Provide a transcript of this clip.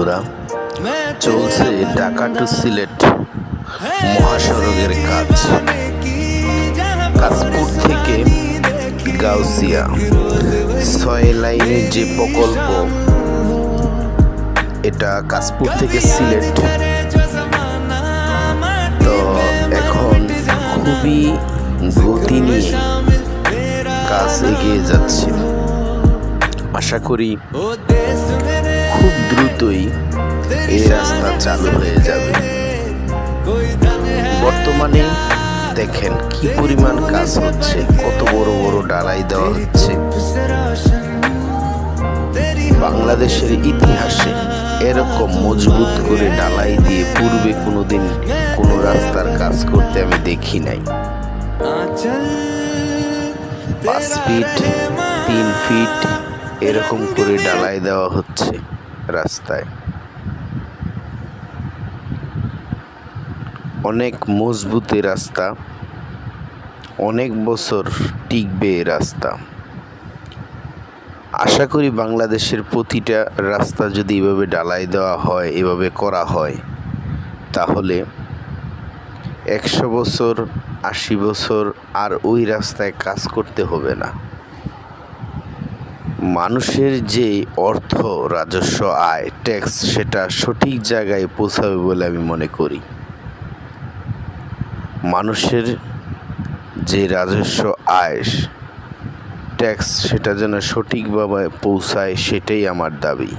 বন্ধুরা, চলছে ঢাকা টু সিলেট মহাসড়কের কাজ। কাশপুর থেকে গাউসিয়া 6 লাইনের যে প্রকল্প, এটা কাশপুর থেকে সিলেট। তো এখন খুবই গতি নিয়ে কাজ এগিয়ে যাচ্ছে। আশা করি খুব দ্রুতই এই রাস্তা চালু হয়ে যাবে। বর্তমানে দেখেন কি পরিমাণ কাজ হচ্ছে, কত বড় বড় ঢালাই দেওয়া হচ্ছে। বাংলাদেশের ইতিহাসে এরকম মজবুত করে ঢালাই দিয়ে পূর্বে কোনোদিন কোনো রাস্তার কাজ করতে আমি দেখি নাই। 5 ফিট 3 ফিট এরকম করে ঢালাই দেওয়া হচ্ছে রাস্তায়। অনেক মজবুত রাস্তা, অনেক বছর টিকবে এই রাস্তা। আশা করি বাংলাদেশের প্রতিটা রাস্তা যদি এভাবে ঢালাই দেওয়া হয়, এভাবে করা হয়, তাহলে 100 বছর 80 বছর আর ওই রাস্তায় কাজ করতে হবে না। মানুষের যে অর্থ রাজস্ব আয় ট্যাক্স, সেটা সঠিক জায়গায় পৌঁছাবে বলে আমি মনে করি। মানুষের যে রাজস্ব আয় ট্যাক্স, সেটা যেন সঠিকভাবে পৌঁছায়, সেটাই আমার দাবি।